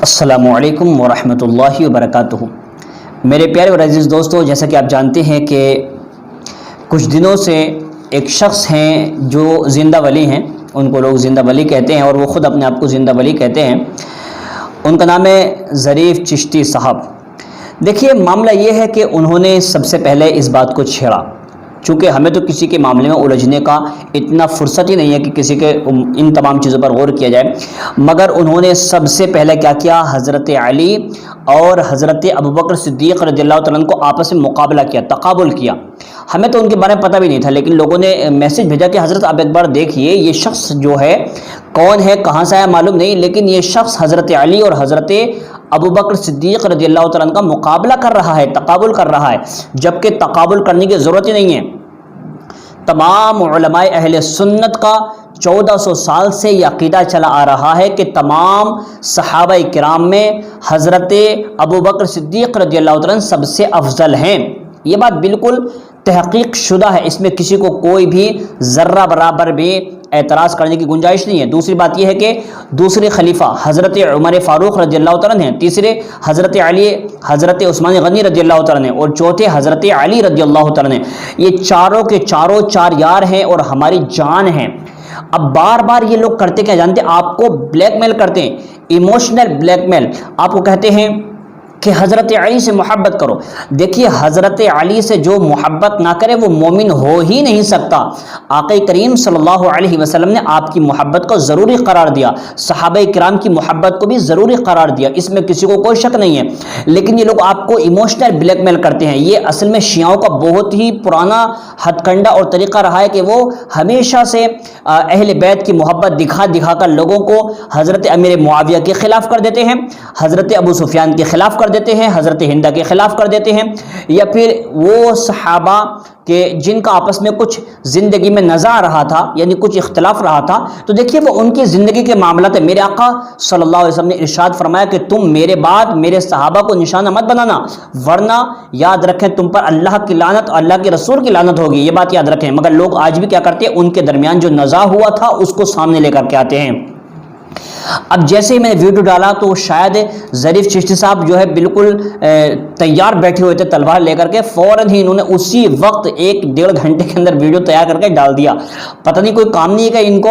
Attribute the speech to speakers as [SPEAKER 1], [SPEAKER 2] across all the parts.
[SPEAKER 1] السلام علیکم ورحمۃ اللہ وبرکاتہ۔ میرے پیارے اور عزیز دوستو، جیسا کہ آپ جانتے ہیں کہ کچھ دنوں سے ایک شخص ہیں جو زندہ ولی ہیں، ان کو لوگ زندہ ولی کہتے ہیں اور وہ خود اپنے آپ کو زندہ ولی کہتے ہیں۔ ان کا نام ہے ظریف چشتی صاحب۔ دیکھیے، معاملہ یہ ہے کہ انہوں نے سب سے پہلے اس بات کو چھیڑا، چونکہ ہمیں تو کسی کے معاملے میں الجھنے کا اتنا فرصت ہی نہیں ہے کہ کسی کے ان تمام چیزوں پر غور کیا جائے، مگر انہوں نے سب سے پہلے کیا کیا؟ حضرت علی اور حضرت ابوبکر صدیق رضی اللہ تعالیٰ عنہ کو آپس میں مقابلہ کیا، تقابل کیا۔ ہمیں تو ان کے بارے میں پتہ بھی نہیں تھا، لیکن لوگوں نے میسج بھیجا کہ حضرت آپ ایک بار دیکھیے یہ شخص جو ہے کون ہے، کہاں سے آیا معلوم نہیں، لیکن یہ شخص حضرت علی اور حضرت ابوبکر صدیق رضی اللہ تعالیٰ عنہ کا مقابلہ کر رہا ہے، تقابل کر رہا ہے، جبکہ تقابل کرنے کی ضرورت ہی نہیں ہے۔ تمام علماء اہل سنت کا 1400 سال سے یہ عقیدہ چلا آ رہا ہے کہ تمام صحابہ کرام میں حضرت ابوبکر صدیق رضی اللہ تعالیٰ عنہ سب سے افضل ہیں۔ یہ بات بالکل تحقیق شدہ ہے، اس میں کسی کو کوئی بھی ذرہ برابر بھی اعتراض کرنے کی گنجائش نہیں ہے۔ دوسری بات یہ ہے کہ دوسرے خلیفہ حضرت عمر فاروق رضی اللہ تعالیٰ عنہ ہیں، تیسرے حضرت علی، حضرت عثمان غنی رضی اللہ تعالیٰ عنہ، اور چوتھے حضرت علی رضی اللہ تعالیٰ عنہ۔ یہ چاروں کے چاروں چار یار ہیں اور ہماری جان ہیں۔ اب بار بار یہ لوگ کرتے کیا جانتے ہیں؟ آپ کو بلیک میل کرتے ہیں، ایموشنل بلیک میل۔ آپ کو کہتے ہیں کہ حضرت علی سے محبت کرو۔ دیکھیے، حضرت علی سے جو محبت نہ کرے وہ مومن ہو ہی نہیں سکتا۔ آقا کریم صلی اللہ علیہ وسلم نے آپ کی محبت کو ضروری قرار دیا، صحابہ کرام کی محبت کو بھی ضروری قرار دیا، اس میں کسی کو کوئی شک نہیں ہے۔ لیکن یہ لوگ آپ کو ایموشنل بلیک میل کرتے ہیں۔ یہ اصل میں شیعوں کا بہت ہی پرانا ہتھ کنڈا اور طریقہ رہا ہے کہ وہ ہمیشہ سے اہل بیت کی محبت دکھا دکھا کر لوگوں کو حضرت امیر معاویہ کے خلاف کر دیتے ہیں، حضرت ابو سفیان کے خلاف کر دیتے ہیں، حضرت ہندہ کے خلاف کر دیتے ہیں، یا پھر وہ صحابہ کہ جن کا آپس میں کچھ زندگی میں نزاع رہا تھا، یعنی کچھ اختلاف رہا تھا، تو دیکھیے وہ ان کی زندگی کے معاملات ہیں۔ میرے آقا صلی اللہ علیہ وسلم نے ارشاد فرمایا کہ تم میرے بعد میرے صحابہ کو نشانہ مت بنانا، ورنہ یاد رکھیں تم پر اللہ کی لعنت اور اللہ کے رسول کی لعنت ہوگی، یہ بات یاد رکھیں۔ مگر لوگ آج بھی کیا کرتے ہیں؟ ان کے درمیان جو نزاع ہوا تھا اس کو سامنے لے کر کے آتے ہیں۔ اب جیسے ہی میں نے ویڈیو ڈالا تو شاید ظریف چشتی صاحب جو ہے بالکل تیار بیٹھے ہوئے تھے تلوار لے کر کے، فوراً ہی انہوں نے اسی وقت 1-1.5 گھنٹے کے اندر ویڈیو تیار کر کے ڈال دیا۔ پتہ نہیں کوئی کام نہیں ہے کہ ان کو۔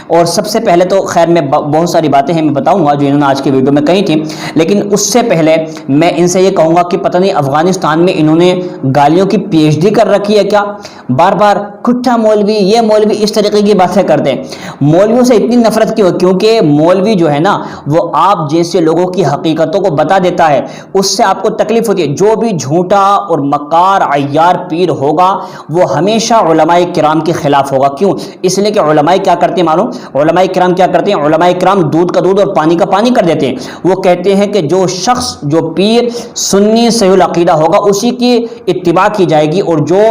[SPEAKER 1] اور سب سے پہلے تو خیر میں بہت ساری باتیں ہیں میں بتاؤں گا جو انہوں نے آج کے ویڈیو میں کہی تھیں، لیکن اس سے پہلے میں ان سے یہ کہوں گا کہ پتہ نہیں افغانستان میں انہوں نے گالیوں کی PhD کر رکھی ہے کیا؟ بار بار کھٹا مولوی، یہ مولوی، اس طریقے کی باتیں کرتے ہیں۔ مولویوں سے اتنی نفرت کیوں؟ کیونکہ مولوی جو ہے نا وہ آپ جیسے لوگوں کی حقیقتوں کو بتا دیتا ہے، اس سے آپ کو تکلیف ہوتی ہے۔ جو بھی جھوٹا اور مکار عیار پیر ہوگا وہ ہمیشہ علماء کرام کے خلاف ہوگا۔ کیوں؟ اس لیے کہ علماء کیا کرتے ہیں معلوم؟ علماء کرام کیا کرتے ہیں؟ علماء کرام دودھ کا دودھ اور پانی کا پانی کر دیتے ہیں۔ وہ کہتے ہیں کہ جو شخص، جو پیر سنی صحیح العقیدہ ہوگا اسی کی اتباع کی جائے گی، اور جو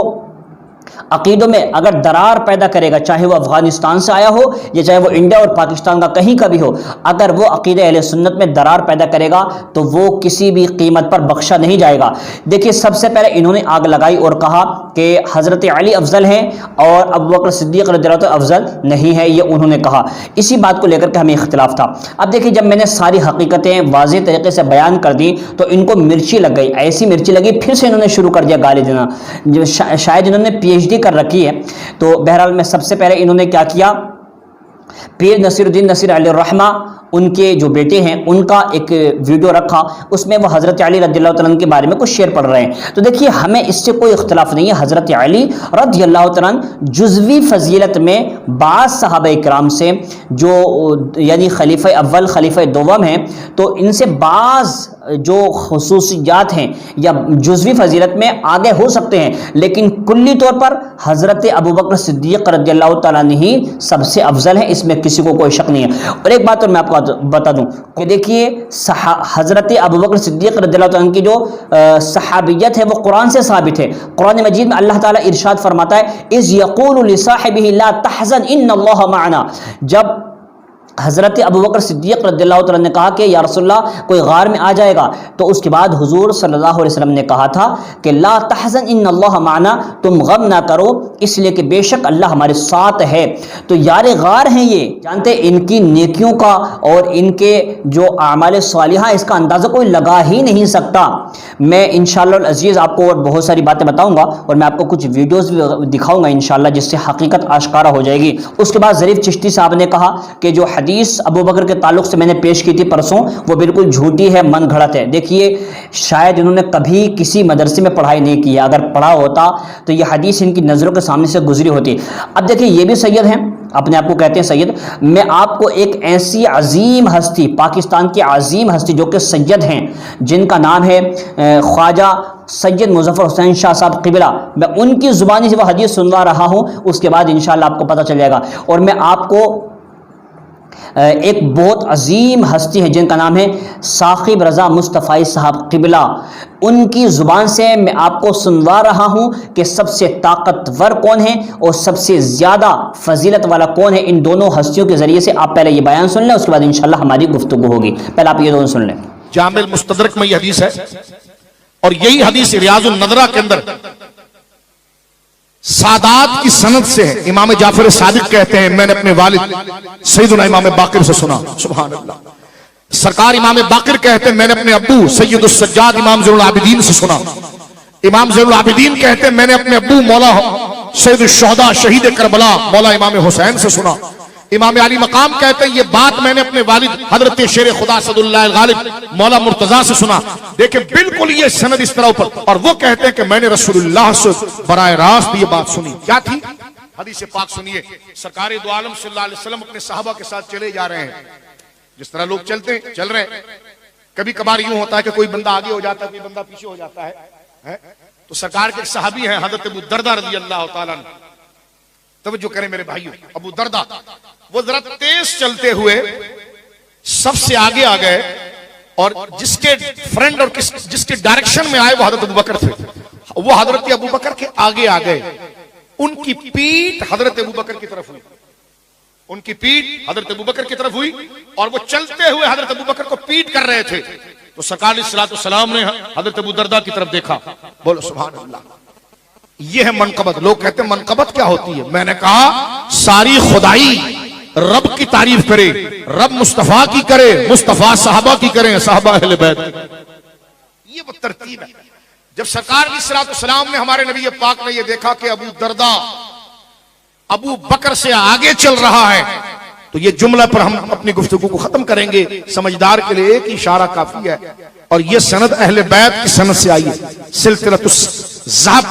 [SPEAKER 1] عقیدوں میں اگر درار پیدا کرے گا، چاہے وہ افغانستان سے آیا ہو یا چاہے وہ انڈیا اور پاکستان کا کہیں کا بھی ہو، اگر وہ عقیدہ اہل سنت میں درار پیدا کرے گا تو وہ کسی بھی قیمت پر بخشا نہیں جائے گا۔ دیکھیے، سب سے پہلے انہوں نے آگ لگائی اور کہا کہ حضرت علی افضل ہیں اور ابوبکر صدیق رضی اللہ عنہ افضل نہیں ہے، یہ انہوں نے کہا۔ اسی بات کو لے کر کے ہمیں اختلاف تھا۔ اب دیکھیے، جب میں نے ساری حقیقتیں واضح طریقے سے بیان کر دی تو ان کو مرچی لگ گئی، ایسی مرچی لگی، پھر سے انہوں نے شروع کر دیا گالی دینا۔ شاید انہوں نے PhD کر رکھی ہے۔ تو بہرحال میں سب سے پہلے انہوں نے کیا کیا؟ پیر نصیر الدین نصیر علیہ الرحمہ، ان کے جو بیٹے ہیں، ان کا ایک ویڈیو رکھا، اس میں وہ حضرت علی رضی اللہ تعالیٰ عنہ کے بارے میں کچھ شعر پڑھ رہے ہیں۔ تو دیکھیے، ہمیں اس سے کوئی اختلاف نہیں ہے، حضرت علی رضی اللہ تعالیٰ عنہ جزوی فضیلت میں بعض صحابہ کرام سے جو یعنی خلیفہ اول خلیفہ دوم ہیں، تو ان سے بعض جو خصوصیات ہیں یا جزوی فضیلت میں آگے ہو سکتے ہیں، لیکن کلی طور پر حضرت ابوبکر صدیق رضی اللہ تعالیٰ عنہ ہی سب سے افضل ہے، اس میں کسی کو کوئی شک نہیں ہے۔ اور ایک بات اور میں آپ کو بتا دوں کہ دیکھیے، حضرت ابوبکر صدیق رضی اللہ عنہ کی جو صحابیت ہے وہ قرآن سے ثابت ہے۔ قرآن مجید میں اللہ تعالیٰ ارشاد فرماتا ہے اذ یقول لصاحبہ لا تحزن ان اللہ معنا، جب حضرت ابو بکر صدیق رضی اللہ تعالیٰ نے کہا کہ یا رسول اللہ کوئی غار میں آ جائے گا، تو اس کے بعد حضور صلی اللہ علیہ وسلم نے کہا تھا کہ لا تحزن ان اللہ معنا، تم غم نہ کرو اس لیے کہ بے شک اللہ ہمارے ساتھ ہے۔ تو یار غار ہیں یہ، جانتے ان کی نیکیوں کا اور ان کے جو اعمال صالحہ اس کا اندازہ کوئی لگا ہی نہیں سکتا۔ میں انشاءاللہ العزیز آپ کو اور بہت ساری باتیں بتاؤں گا، اور میں آپ کو کچھ ویڈیوز بھی دکھاؤں گا انشاءاللہ، جس سے حقیقت آشکارا ہو جائے گی۔ اس کے بعد ظریف چشتی صاحب نے کہا کہ جو حدیث ابو بکر کے تعلق سے میں نے پیش کی تھی پرسوں، وہ بالکل جھوٹی ہے، من گھڑت ہے۔ دیکھیے شاید انہوں نے کبھی کسی مدرسے میں پڑھائی نہیں کی ہے، اگر پڑھا ہوتا تو یہ حدیث ان کی نظروں کے سامنے سے گزری ہوتی۔ اب دیکھیے یہ بھی سید ہیں، اپنے آپ کو کہتے ہیں سید۔ میں آپ کو ایک ایسی عظیم ہستی، پاکستان کی عظیم ہستی جو کہ سید ہیں، جن کا نام ہے خواجہ سید مظفر حسین شاہ صاحب قبلہ، میں ان کی زبانی سے وہ حدیث سنوا رہا ہوں، اس کے بعد انشاءاللہ آپ کو پتہ چل جائے گا۔ اور میں آپ کو ایک بہت عظیم ہستی ہے جن کا نام ہے ثاقب رضا مصطفی صاحب قبلہ، ان کی زبان سے میں آپ کو سنوا رہا ہوں کہ سب سے طاقتور کون ہے اور سب سے زیادہ فضیلت والا کون ہے۔ ان دونوں ہستیوں کے ذریعے سے آپ پہلے یہ بیان سن لیں، اس کے بعد انشاءاللہ ہماری گفتگو ہوگی۔ پہلے آپ یہ دونوں سن لیں۔
[SPEAKER 2] جامع المستدرک میں یہ حدیث ہے، اور یہی حدیث ریاض النظرہ کے اندر سادات کی سند سے ہے۔ امام جعفر صادق کہتے ہیں میں نے اپنے والد سیدنا امام باقر سے سنا، سبحان اللہ۔ سرکار امام باقر کہتے ہیں میں نے اپنے ابو سید السجاد امام زین العابدین سے سنا۔ امام زین العابدین کہتے ہیں میں نے اپنے ابو مولا سید الشہداء شہید کربلا مولا امام حسین سے سنا۔ امام علی مقام کہتے ہیں یہ بات میں نے اپنے والد حضرت شیر خدا صد اللہ الغالب مولا مرتضیٰ سے سنا۔ دیکھیں بالکل یہ سند اس طرح اوپر، اور وہ کہتے ہیں کہ میں نے رسول اللہ سے براہ راست یہ بات سنی۔ کیا تھی حدیث پاک؟ سنیے، سرکار دو عالم صلی اللہ علیہ وسلم اپنے صحابہ کے ساتھ چلے جا رہے ہیں، جس طرح لوگ چلتے ہیں، چل رہے ہیں۔ کبھی کبھار یوں ہوتا ہے کہ کوئی بندہ آگے ہو جاتا ہے، کوئی بندہ پیچھے ہو جاتا ہے۔ تو سرکار کے ایک صحابی ہیں حضرت ابو دردہ رضی اللہ تعالیٰ عنہ، توجہ کریں میرے بھائیو، ابو دردہ وہ ذرا تیز چلتے ہوئے سب سے آگے آ گئے، اور جس کے فرینڈ اور جس کے ڈائریکشن میں آئے وہ حضرت ابو بکر تھے، وہ حضرت ابو بکر کے آگے آ گئے۔ ان کی پیٹھ حضرت ابو بکر کی طرف ہوئی، ان کی پیٹھ حضرت ابو بکر کی طرف ہوئی، اور وہ چلتے ہوئے حضرت ابو بکر کو پیٹ کر رہے تھے۔ تو سرکار علیہ السلام نے حضرت ابو دردہ کی طرف دیکھا، بولو سبحان اللہ۔ یہ ہے منقبت۔ لوگ کہتے ہیں منقبت کیا ہوتی ہے؟ میں نے کہا ساری خدائی رب کی تعریف کرے، رب مصطفیٰ کی کرے، مصطفیٰ صحابہ کی کریں، صحابہ اہل بیت، یہ وہ ترتیب ہے۔ جب سرکار علیہ السلام نے ہمارے نبی پاک نے یہ دیکھا کہ ابو دردہ ابو بکر سے آگے چل رہا ہے، تو یہ جملہ پر ہم اپنی گفتگو کو ختم کریں گے۔ سمجھدار کے لیے ایک اشارہ کافی ہے، اور یہ سند اہل بیت کی سند سے آئی ہے، سلسلۃ الذهب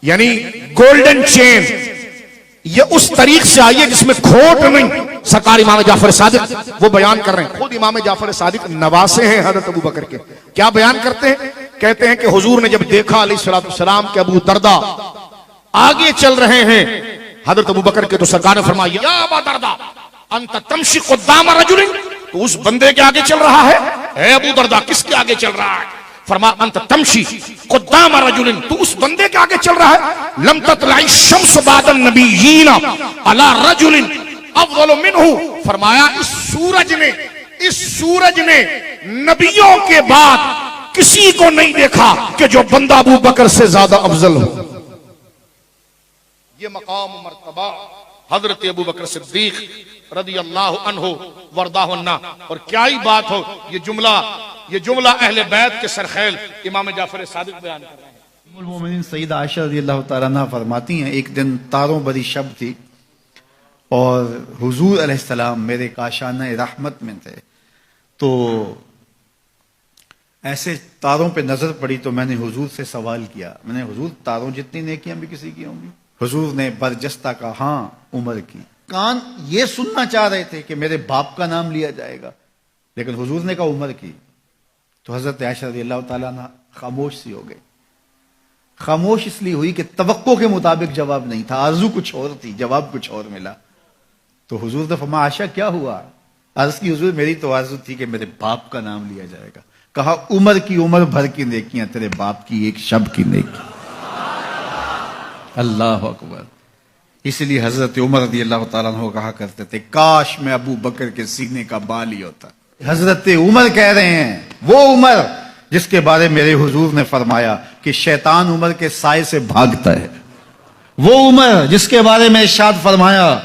[SPEAKER 2] یعنی گولڈن چین، یہ اس طریق سے آئی ہے جس میں کھوٹ نہیں۔ سرکار امام جعفر صادق وہ بیان کر رہے ہیں، خود امام جعفر صادق نواسے ہیں حضرت ابو بکر کے۔ کیا بیان کرتے ہیں؟ کہتے ہیں کہ حضور نے جب دیکھا علیہ السلام کہ ابو دردہ آگے چل رہے ہیں حضرت ابو بکر کے، تو سرکار نے فرمایا یا ابا دردہ انت تمشی قدام رجل، تو اس بندے کے آگے چل رہا ہے، اے ابو دردہ کس کے آگے چل رہا ہے؟ فرمایا انت تمشی قدام رجل، تو اس بندے کے آگے چل رہا ہے، لم تطلع الشمس بعد النبیین علی رجل افضل منہ، فرمایا اس سورج نے نبیوں کے بعد کسی کو نہیں دیکھا کہ جو بندہ ابو بکر سے زیادہ افضل ہو۔ یہ مقام و مرتبہ حضرت ابو بکر صدیق رضی اللہ عنہ وردہ عنہ، اور کیا ہی بات ہو، یہ جملہ اہل بیت کے سرخیل امام جعفر صادق بیان کر رہے ہیں۔
[SPEAKER 3] ام المومنین سیدہ عائشہ رضی اللہ تعالیٰ عنہ فرماتی ہیں ایک دن تاروں بری شب تھی، اور حضور علیہ السلام میرے کاشانہ رحمت میں تھے، تو ایسے تاروں پہ نظر پڑی تو میں نے حضور سے سوال کیا، میں نے حضور تاروں جتنی نیکیاں بھی کسی کی ہوں گی؟ حضور نے برجستہ کہا ہاں عمر کی۔ کان یہ سننا چاہ رہے تھے کہ میرے باپ کا نام لیا جائے گا، لیکن حضور نے کہا عمر کی، تو حضرت عائشہ رضی اللہ تعالیٰ عنہ خاموش سی ہو گئی۔ خاموش اس لیے ہوئی کہ توقع کے مطابق جواب نہیں تھا، آرزو کچھ اور تھی، جواب کچھ اور ملا۔ تو حضور نے فرمایا عائشہ کیا ہوا؟ عرض کی حضور میری تو آرزو تھی کہ میرے باپ کا نام لیا جائے گا۔ کہا عمر کی عمر بھر کی نیکیاں، تیرے باپ کی ایک شب کی نیکی۔ اللہ اکبر۔ اس لیے حضرت عمر رضی اللہ تعالیٰ عنہ کہا کرتے تھے کاش میں ابو بکر کے سینے کا بال ہی ہوتا. حضرت عمر کہہ رہے ہیں وہ عمر جس کے بارے میرے حضور نے فرمایا کہ شیطان عمر کے سائے سے بھاگتا ہے. وہ عمر جس کے بارے میں ارشاد فرمایا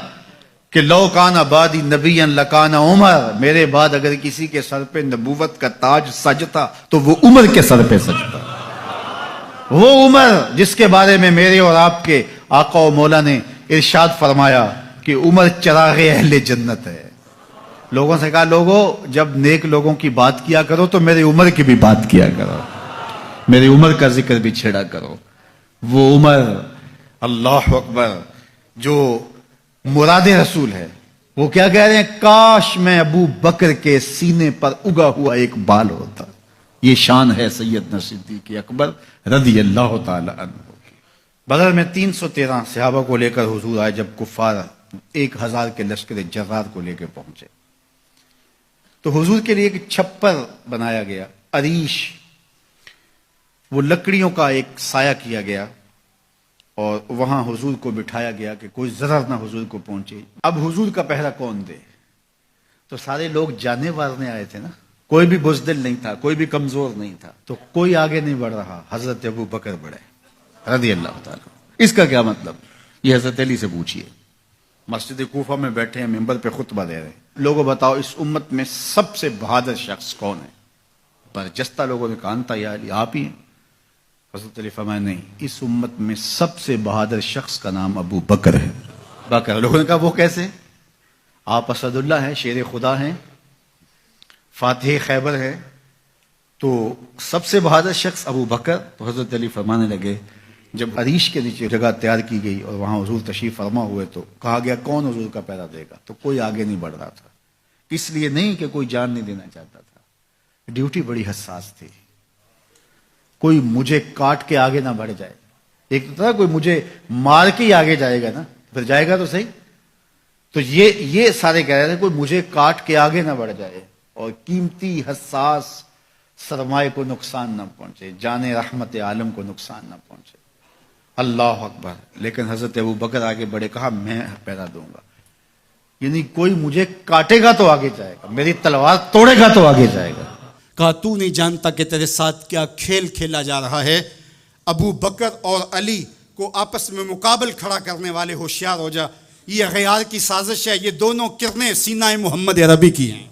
[SPEAKER 3] کہ لو کان بعدی نبی لکان عمر، میرے بعد اگر کسی کے سر پہ نبوت کا تاج سجتا تو وہ عمر کے سر پہ سجتا. وہ عمر جس کے بارے میں میرے اور آپ کے آقا و مولا نے ارشاد فرمایا کہ عمر چراغ اہل جنت ہے. لوگوں سے کہا لوگوں جب نیک لوگوں کی بات کیا کرو تو میرے عمر کی بھی بات کیا کرو، میری عمر کا ذکر بھی چھیڑا کرو. وہ عمر اللہ اکبر جو مراد رسول ہے، وہ کیا کہہ رہے ہیں کاش میں ابو بکر کے سینے پر اگا ہوا ایک بال ہوتا. یہ شان ہے سیدنا صدیق اکبر رضی اللہ تعالی عنہ. بدر میں 313 صحابہ کو لے کر حضور آئے جب کفار 1000 کے لشکر جرار کو لے کے پہنچے تو حضور کے لیے ایک چھپر بنایا گیا، عریش، وہ لکڑیوں کا ایک سایہ کیا گیا اور وہاں حضور کو بٹھایا گیا کہ کوئی ضرر نہ حضور کو پہنچے. اب حضور کا پہرا کون دے؟ تو سارے لوگ جانے مارنے آئے تھے نا، کوئی بھی بزدل نہیں تھا، کوئی بھی کمزور نہیں تھا، تو کوئی آگے نہیں بڑھ رہا. حضرت ابو بکر بڑھے رضی اللہ تعالیٰ. اس کا کیا مطلب؟ یہ حضرت علی سے پوچھئے. مسجد کوفہ میں بیٹھے ہیں، ممبر پہ خطبہ دے رہے ہیں. لوگوں بتاؤ اس امت میں سب سے بہادر شخص کون ہے؟ برجستہ لوگوں نے کہا انتا یا علی، آپ ہی ہیں. حضرت علی فرمایا نہیں، اس امت میں سب سے بہادر شخص کا نام ابو بکر ہے. بکر. لوگوں نے کہا وہ کیسے؟ آپ اسد اللہ ہیں، شیر خدا ہیں، فاتح خیبر ہیں، تو سب سے بہادر شخص ابو بکر. تو حضرت علی فرمانے لگے جب عریش کے نیچے جگہ تیار کی گئی اور وہاں حضور تشریف فرما ہوئے تو کہا گیا کون حضور کا پہرا دے گا؟ تو کوئی آگے نہیں بڑھ رہا تھا. اس لیے نہیں کہ کوئی جان نہیں دینا چاہتا تھا، ڈیوٹی بڑی حساس تھی. کوئی مجھے کاٹ کے آگے نہ بڑھ جائے. ایک تو تھا کوئی مجھے مار کے ہی آگے جائے گا نا، پھر جائے گا تو صحیح. تو یہ سارے کہہ رہے تھے کوئی مجھے کاٹ کے آگے نہ بڑھ جائے اور قیمتی حساس سرمائے کو نقصان نہ پہنچے، جان رحمت عالم کو نقصان نہ پہنچے. اللہ اکبر. لیکن حضرت ابو بکر آگے بڑھے، کہا میں پہرا دوں گا. یعنی کوئی مجھے کاٹے گا تو آگے جائے گا، میری تلوار توڑے گا تو آگے جائے گا.
[SPEAKER 4] کہا تو نہیں جانتا کہ تیرے ساتھ کیا کھیل کھیلا جا رہا ہے. ابو بکر اور علی کو آپس میں مقابل کھڑا کرنے والے ہوشیار ہو جا. یہ غیار کی سازش ہے. یہ دونوں کرنیں سینہ محمد عربی کی ہیں.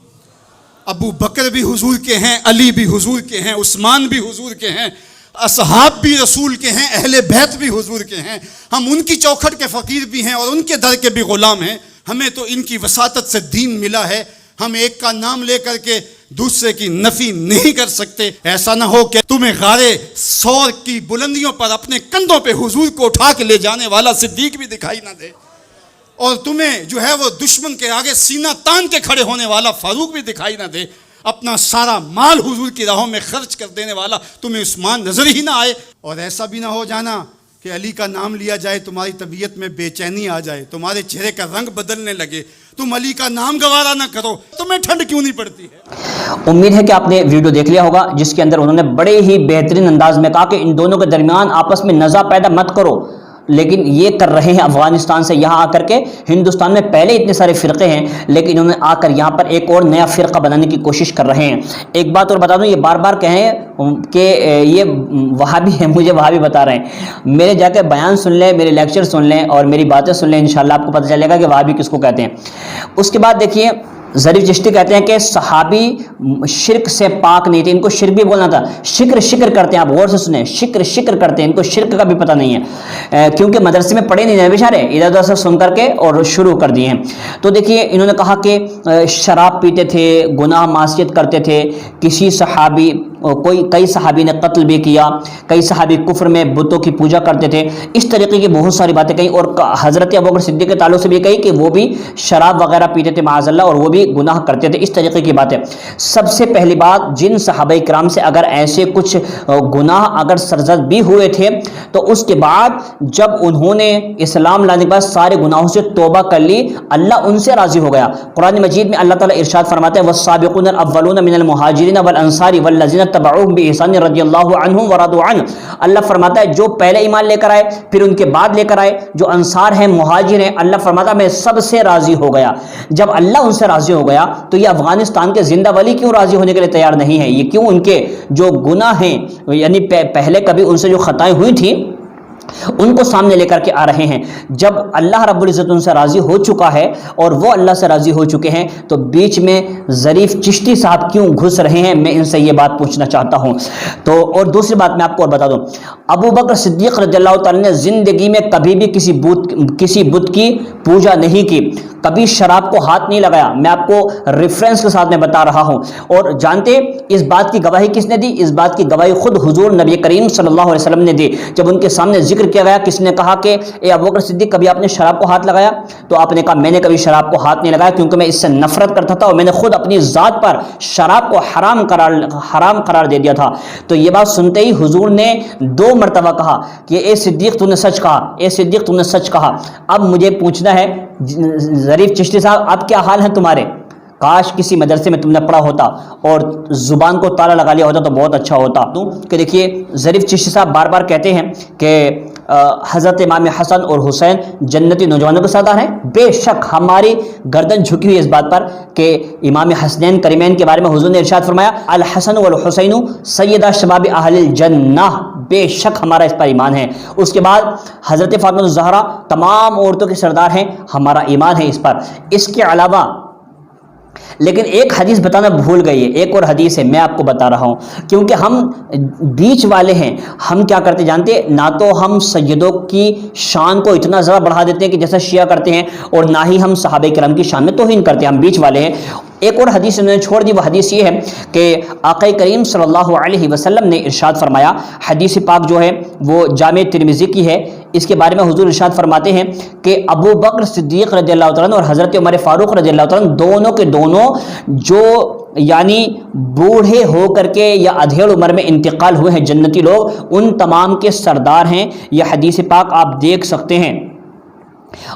[SPEAKER 4] ابو بکر بھی حضور کے ہیں، علی بھی حضور کے ہیں، عثمان بھی حضور کے ہیں، اصحاب بھی رسول کے ہیں، اہل بیت بھی حضور کے ہیں. ہم ان کی چوکھٹ کے فقیر بھی ہیں اور ان کے در کے بھی غلام ہیں. ہمیں تو ان کی وساطت سے دین ملا ہے. ہم ایک کا نام لے کر کے دوسرے کی نفی نہیں کر سکتے. ایسا نہ ہو کہ تمہیں غارے سور کی بلندیوں پر اپنے کندھوں پہ حضور کو اٹھا کے لے جانے والا صدیق بھی دکھائی نہ دے، اور تمہیں جو ہے وہ دشمن کے آگے سینہ تان کے کھڑے ہونے والا فاروق بھی دکھائی نہ دے. اپنا سارا مال حضور کی راہوں میں خرچ کر دینے والا تمہیں عثمان نظر ہی نہ آئے. اور ایسا بھی نہ ہو جانا کہ علی کا نام لیا جائے تمہاری طبیعت میں بے چینی آ جائے، تمہارے چہرے کا رنگ بدلنے لگے، تم علی کا نام گوارا نہ کرو. تمہیں ٹھنڈ کیوں نہیں پڑتی ہے؟
[SPEAKER 1] امید ہے کہ آپ نے ویڈیو دیکھ لیا ہوگا جس کے اندر انہوں نے بڑے ہی بہترین انداز میں کہا کہ ان دونوں کے درمیان آپس میں نزاع پیدا مت کرو. لیکن یہ کر رہے ہیں افغانستان سے یہاں آ کر کے. ہندوستان میں پہلے اتنے سارے فرقے ہیں لیکن انہوں نے آ کر یہاں پر ایک اور نیا فرقہ بنانے کی کوشش کر رہے ہیں. ایک بات اور بتا دوں، یہ بار بار کہیں کہ یہ وہابی ہیں، مجھے وہابی بتا رہے ہیں. میرے جا کے بیان سن لیں، میرے لیکچر سن لیں اور میری باتیں سن لیں، انشاءاللہ آپ کو پتہ چلے گا کہ وہابی کس کو کہتے ہیں. اس کے بعد دیکھیے ظریف چشتی کہتے ہیں کہ صحابی شرک سے پاک نہیں تھے. ان کو شرک بھی بولنا تھا. شکر کرتے ہیں، آپ غور سے سنیں، شکر کرتے ہیں. ان کو شرک کا بھی پتہ نہیں ہے کیونکہ مدرسے میں پڑھے نہیں ہیں بیچارے، ادھر ادھر سے سن کر کے اور شروع کر دیے ہیں. تو دیکھیے انہوں نے کہا کہ شراب پیتے تھے، گناہ معصیت کرتے تھے. کسی صحابی کئی صحابی نے قتل بھی کیا، کئی صحابی کفر میں بتوں کی پوجا کرتے تھے. اس طریقے کی بہت ساری باتیں کہیں. اور حضرت ابوبکر صدیق کے تعلق سے بھی کہی کہ وہ بھی شراب وغیرہ پیتے تھے معاذ اللہ، اور وہ بھی گناہ کرتے تھے. اس طریقے کی باتیں. سب سے پہلی بات، جن صحابہ کرام سے اگر ایسے کچھ گناہ اگر سرزد بھی ہوئے تھے تو اس کے بعد جب انہوں نے اسلام لانے کے بعد سارے گناہوں سے توبہ کر لی، اللہ ان سے راضی ہو گیا. قرآن مجید میں اللہ تعالیٰ ارشاد فرماتے ہیں وَالسَّابِقُونَ الْأَوَّلُونَ مِنَ الْمُهَاجِرِينَ وَالْأَنصَارِ وَالَّذِينَ تبعوہم بإحسان رضی اللہ عنہم ورضوا عنہ. اللہ فرماتا ہے جو پہلے ایمان لے کر آئے پھر ان کے بعد لے کر آئے جو انصار ہیں مہاجر ہیں, اللہ فرماتا ہے میں سب سے راضی ہو گیا. جب اللہ ان سے راضی ہو گیا تو یہ افغانستان کے زندہ ولی کیوں راضی ہونے کے لیے تیار نہیں ہے؟ یہ کیوں ان کے جو گناہ ہیں یعنی پہلے کبھی ان سے جو خطائیں ہوئی تھیں ان کو سامنے لے کر کے آ رہے ہیں؟ جب اللہ رب العزت ان سے راضی ہو چکا ہے اور وہ اللہ سے راضی ہو چکے ہیں تو بیچ میں ظریف چشتی صاحب کیوں گھس رہے ہیں؟ میں ان سے یہ بات پوچھنا چاہتا ہوں. تو اور دوسری بات میں آپ کو اور بتا دوں, ابو بکر صدیق رضی اللہ تعالیٰ نے زندگی میں کبھی بھی کسی بت کی پوجا نہیں کی, کبھی شراب کو ہاتھ نہیں لگایا. میں آپ کو ریفرنس کے ساتھ میں بتا رہا ہوں. اور جانتے اس بات کی گواہی کس نے دی؟ اس بات کی گواہی خود حضور نبی کریم صلی اللہ علیہ وسلم نے دی. جب ان کے سامنے ذکر کیا گیا, کس نے کہا کہ اے ابو بکر صدیق کبھی آپ نے شراب کو ہاتھ لگایا؟ تو آپ نے کہا میں نے کبھی شراب کو ہاتھ نہیں لگایا کیونکہ میں اس سے نفرت کرتا تھا اور میں نے خود اپنی ذات پر شراب کو حرام قرار دے دیا تھا. تو یہ بات سنتے ہی حضور نے 2 مرتبہ کہا کہ اے صدیق تو نے سچ کہا, اے صدیق تو نے سچ کہا. اب مجھے پوچھنا ہے ظریف چشتی صاحب اب کیا حال ہیں تمہارے؟ کاش کسی مدرسے میں تم نے پڑھا ہوتا اور زبان کو تالا لگا لیا ہوتا تو بہت اچھا ہوتا. کہ دیکھیے ظریف چشتی صاحب بار بار کہتے ہیں کہ حضرت امام حسن اور حسین جنتی نوجوانوں کے سردار ہیں. بے شک ہماری گردن جھکی ہوئی اس بات پر کہ امام حسنین کریمین کے بارے میں حضور نے ارشاد فرمایا الحسن والحسین سیدہ شباب اہل الجنہ. بے شک ہمارا اس پر ایمان ہے. اس کے بعد حضرت فاطمہ الزہرا تمام عورتوں کے سردار ہیں, ہمارا ایمان ہے اس پر. اس کے علاوہ لیکن ایک حدیث بتانا بھول گئی ہے, ایک اور حدیث ہے میں آپ کو بتا رہا ہوں کیونکہ ہم بیچ والے ہیں. ہم کیا کرتے جانتے, نہ تو ہم سیدوں کی شان کو اتنا زیادہ بڑھا دیتے ہیں کہ جیسا شیعہ کرتے ہیں, اور نہ ہی ہم صحابہ کرام کی شان میں توہین کرتے ہیں. ہم بیچ والے ہیں. ایک اور حدیث انہوں نے چھوڑ دی, وہ حدیث یہ ہے کہ آقا کریم صلی اللہ علیہ وسلم نے ارشاد فرمایا, حدیث پاک جو ہے وہ جامع ترمذی کی ہے. اس کے بارے میں حضور ارشاد فرماتے ہیں کہ ابو بکر صدیق رضی اللہ تعالیٰ عنہ اور حضرت عمر فاروق رضی اللہ تعالیٰ عنہ دونوں کے دونوں جو یعنی بوڑھے ہو کر کے یا ادھیڑ عمر میں انتقال ہوئے ہیں جنتی لوگ, ان تمام کے سردار ہیں. یہ حدیث پاک آپ دیکھ سکتے ہیں.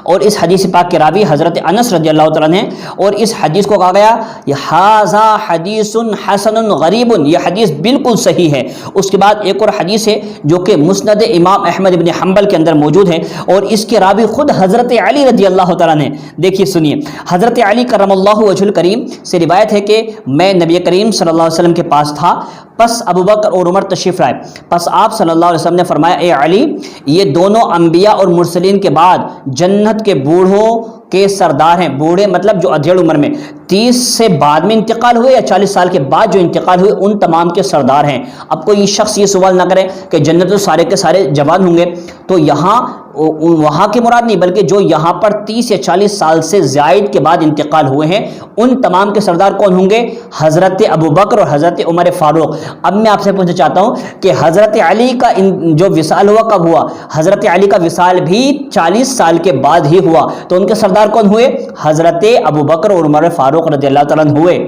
[SPEAKER 1] اور اس حدیث پاک کے راوی حضرت انس رضی اللہ تعالیٰ نے, اور اس حدیث کو کہا گیا ھذا حدیث حسن غریب, یہ حدیث بالکل صحیح ہے. اس کے بعد ایک اور حدیث ہے جو کہ مسند امام احمد بن حنبل کے اندر موجود ہے, اور اس کے راوی خود حضرت علی رضی اللہ تعالیٰ نے. دیکھیے سنیے, حضرت علی کرم اللہ وجہ الکریم سے روایت ہے کہ میں نبی کریم صلی اللہ علیہ وسلم کے پاس تھا, پس ابو بکر اور عمر تشریف لائے. پس آپ صلی اللہ علیہ وسلم نے فرمایا اے علی, یہ دونوں انبیاء اور مرسلین کے بعد جنت کے بوڑھوں کے سردار ہیں. بوڑھے مطلب جو ادھیڑ عمر میں 30 سے بعد میں انتقال ہوئے یا 40 سال کے بعد جو انتقال ہوئے ان تمام کے سردار ہیں. اب کوئی شخص یہ سوال نہ کرے کہ جنت تو سارے کے سارے جوان ہوں گے, تو یہاں وہاں کی مراد نہیں بلکہ جو یہاں پر 30 یا 40 سال سے زائد کے بعد انتقال ہوئے ہیں ان تمام کے سردار کون ہوں گے؟ حضرت ابو بکر اور حضرت عمر فاروق. اب میں آپ سے پوچھنا چاہتا ہوں کہ حضرت علی کا جو وصال ہوا کب ہوا؟ حضرت علی کا وصال بھی 40 سال کے بعد ہی ہوا, تو ان کے سردار کون ہوئے؟ حضرت ابو بکر اور عمر فاروق رضی اللہ تعالیٰ عنہ ہوئے.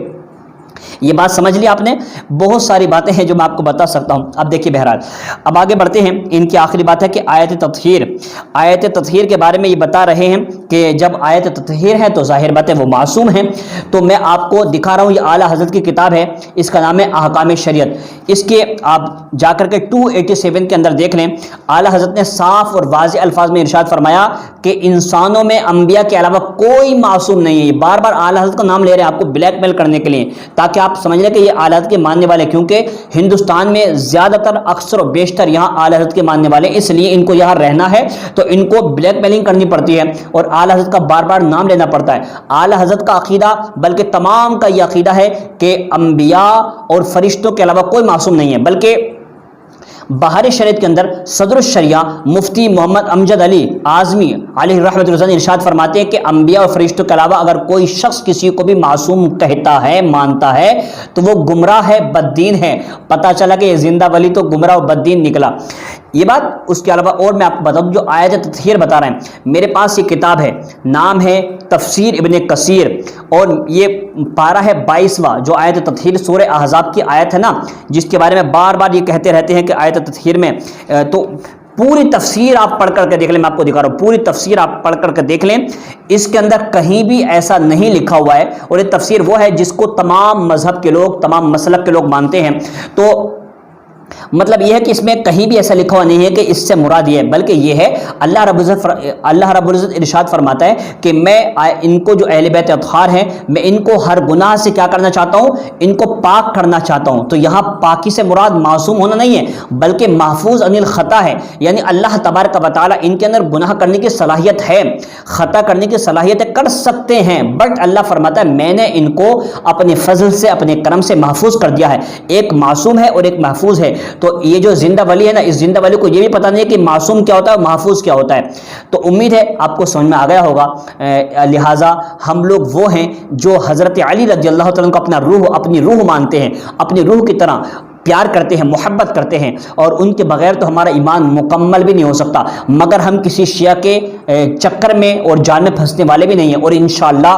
[SPEAKER 1] یہ بات سمجھ لی آپ نے؟ بہت ساری باتیں ہیں جو میں آپ کو بتا سکتا ہوں. اب دیکھیے بہرحال اب آگے بڑھتے ہیں. ان کی آخری بات ہے کہ آیت تطہیر کے بارے میں یہ بتا رہے ہیں کہ جب آیت تطہیر ہے تو ظاہر بات ہے وہ معصوم ہیں. تو میں آپ کو دکھا رہا ہوں, یہ اعلیٰ حضرت کی کتاب ہے, اس کا نام ہے احکام شریعت. اس کے آپ جا کر کے 287 کے اندر دیکھ لیں. اعلیٰ حضرت نے صاف اور واضح الفاظ میں ارشاد فرمایا کہ انسانوں میں انبیاء کے علاوہ کوئی معصوم نہیں ہے. یہ بار بار اعلیٰ حضرت کا نام لے رہے ہیں آپ کو بلیک میل کرنے کے لیے, تاکہ آپ سمجھ لیں کہ یہ اعلیٰ حضرت کے ماننے والے, کیونکہ ہندوستان میں زیادہ تر اکثر و بیشتر یہاں اعلیٰ حضرت کے ماننے والے, اس لیے ان کو یہاں رہنا ہے تو ان کو بلیک میلنگ کرنی پڑتی ہے اور اعلیٰ حضرت کا بار بار نام لینا پڑتا ہے. اعلیٰ حضرت کا عقیدہ بلکہ تمام کا یہ عقیدہ ہے کہ انبیاء اور فرشتوں کے علاوہ کوئی معصوم نہیں ہے, بلکہ بہار شریعت کے اندر صدر الشریعہ مفتی محمد امجد علی اعظمی علیہ رحمۃ اللہ نے ارشاد فرماتے ہیں کہ انبیاء اور فرشتوں کے علاوہ اگر کوئی شخص کسی کو بھی معصوم کہتا ہے, مانتا ہے, تو وہ گمراہ ہے, بددین ہے. پتہ چلا کہ یہ زندہ ولی تو گمراہ و بددین نکلا. یہ بات اس کے علاوہ اور میں آپ کو بتاؤں جو آیت تطہیر بتا رہے ہیں, میرے پاس یہ کتاب ہے, نام ہے تفسیر ابن کثیر, اور یہ پارہ ہے 22واں جو آیت تطہیر سورہ احزاب کی آیت ہے نا, جس کے بارے میں بار بار یہ کہتے رہتے ہیں کہ آیت تطہیر میں تو پوری تفسیر آپ پڑھ کر کے دیکھ لیں، میں آپ کو دکھا رہا ہوں، پوری تفسیر آپ پڑھ کر کے دیکھ لیں، اس کے اندر کہیں بھی ایسا نہیں لکھا ہوا ہے، اور یہ تفسیر وہ ہے جس کو تمام مذہب کے لوگ، تمام مسلک کے لوگ مانتے ہیں۔ تو مطلب یہ ہے کہ اس میں کہیں بھی ایسا لکھا ہوا نہیں ہے کہ اس سے مراد یہ ہے، بلکہ یہ ہے اللہ رب العزت ارشاد فرماتا ہے کہ میں ان کو جو اہل بیت اطہار ہیں، میں ان کو ہر گناہ سے کیا کرنا چاہتا ہوں، ان کو پاک کرنا چاہتا ہوں۔ تو یہاں پاکی سے مراد معصوم ہونا نہیں ہے، بلکہ محفوظ عن الخطا ہے، یعنی اللہ تبارک و تعالیٰ ان کے اندر گناہ کرنے کی صلاحیت ہے، خطا کرنے کی صلاحیت کر سکتے ہیں، بٹ اللہ فرماتا ہے میں نے ان کو اپنے فضل سے، اپنے کرم سے محفوظ کر دیا ہے۔ ایک معصوم ہے اور ایک محفوظ ہے۔ تو یہ جو زندہ ولی ہے نا، اس زندہ ولی کو یہ بھی پتہ نہیں ہے کہ معصوم کیا ہوتا ہے اور محفوظ کیا ہوتا ہے۔ تو امید ہے آپ کو سمجھ میں آ گیا ہوگا۔ لہٰذا ہم لوگ وہ ہیں جو حضرت علی رضی اللہ تعالیٰ کو اپنی روح مانتے ہیں، اپنی روح کی طرح پیار کرتے ہیں، محبت کرتے ہیں، اور ان کے بغیر تو ہمارا ایمان مکمل بھی نہیں ہو سکتا، مگر ہم کسی شیعہ کے چکر میں اور جال میں پھنسنے والے بھی نہیں ہیں۔ اور انشاءاللہ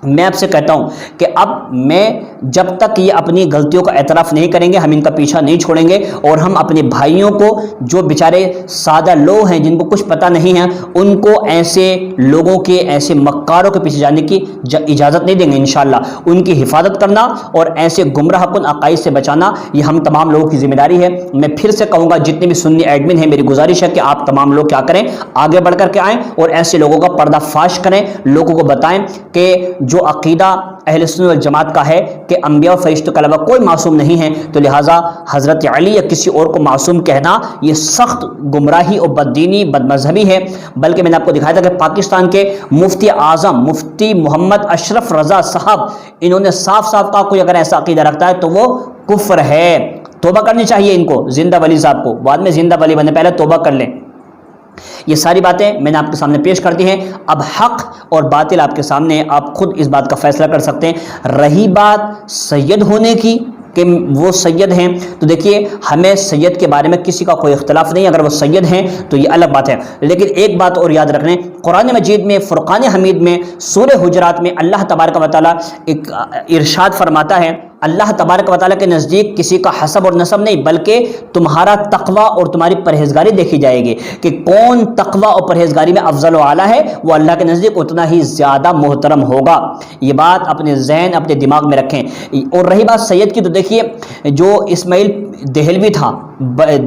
[SPEAKER 1] میں آپ سے کہتا ہوں کہ اب میں جب تک یہ اپنی غلطیوں کا اعتراف نہیں کریں گے، ہم ان کا پیچھا نہیں چھوڑیں گے، اور ہم اپنے بھائیوں کو جو بیچارے سادہ لوگ ہیں جن کو کچھ پتہ نہیں ہے، ان کو ایسے لوگوں کے، ایسے مکاروں کے پیچھے جانے کی اجازت نہیں دیں گے انشاءاللہ۔ ان کی حفاظت کرنا اور ایسے گمراہ کن عقائد سے بچانا یہ ہم تمام لوگوں کی ذمہ داری ہے۔ میں پھر سے کہوں گا، جتنے بھی سنی ایڈمن ہیں، میری گزارش ہے کہ آپ تمام لوگ کیا کریں، آگے بڑھ کر کے آئیں اور ایسے لوگوں کا پردہ فاش کریں، لوگوں کو بتائیں کہ جو عقیدہ اہل سنت والجماعت کا ہے کہ انبیاء و فرشتوں کے علاوہ کوئی معصوم نہیں ہے، تو لہٰذا حضرت علی یا کسی اور کو معصوم کہنا یہ سخت گمراہی اور بددینی، بدمذہبی ہے۔ بلکہ میں نے آپ کو دکھایا تھا کہ پاکستان کے مفتی اعظم مفتی محمد اشرف رضا صاحب، انہوں نے صاف صاف کہا کوئی اگر ایسا عقیدہ رکھتا ہے تو وہ کفر ہے۔ توبہ کرنی چاہیے ان کو، زندہ ولی صاحب کو، بعد میں زندہ ولی بنے، پہلے توبہ کر لیں۔ یہ ساری باتیں میں نے آپ کے سامنے پیش کر دی ہیں۔ اب حق اور باطل آپ کے سامنے، آپ خود اس بات کا فیصلہ کر سکتے ہیں۔ رہی بات سید ہونے کی کہ وہ سید ہیں، تو دیکھیے ہمیں سید کے بارے میں کسی کا کوئی اختلاف نہیں، اگر وہ سید ہیں تو یہ الگ بات ہے۔ لیکن ایک بات اور یاد رکھیں، قرآن مجید میں فرقان حمید میں سورہ حجرات میں اللہ تبارک و تعالیٰ ایک ارشاد فرماتا ہے، اللہ تبارک و تعالیٰ کے نزدیک کسی کا حسب اور نسب نہیں، بلکہ تمہارا تقوی اور تمہاری پرہیزگاری دیکھی جائے گی کہ کون تقوی اور پرہیزگاری میں افضل و اعلیٰ ہے، وہ اللہ کے نزدیک اتنا ہی زیادہ محترم ہوگا۔ یہ بات اپنے ذہن، اپنے دماغ میں رکھیں۔ اور رہی بات سید کی، تو دیکھیے جو اسماعیل دہلوی تھا،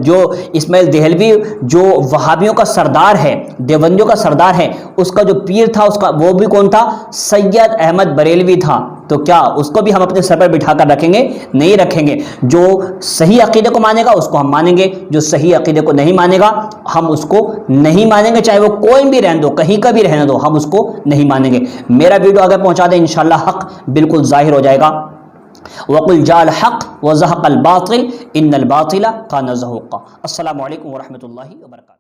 [SPEAKER 1] جو اسماعیل دہلوی جو وہابیوں کا سردار ہے، دیوبندیوں کا سردار ہے، اس کا جو پیر تھا، اس کا وہ بھی کون تھا؟ سید احمد بریلوی تھا۔ تو کیا اس کو بھی ہم اپنے سر پر بٹھا کر رکھیں گے؟ نہیں رکھیں گے۔ جو صحیح عقیدے کو مانے گا اس کو ہم مانیں گے، جو صحیح عقیدے کو نہیں مانے گا ہم اس کو نہیں مانیں گے، چاہے وہ کوئی بھی رہنے دو، کہیں کا بھی رہنے دو، ہم اس کو نہیں مانیں گے۔ میرا ویڈیو آگے پہنچا دیں، انشاءاللہ حق بالکل ظاہر ہو جائے گا۔ وَقُلْ جَاءَ الْحَقُّ وَزَهَقَ الْبَاطِلُ إِنَّ الْبَاطِلَ كَانَ زَهُوقًا۔ السلام علیکم ورحمۃ اللہ وبرکاتہ۔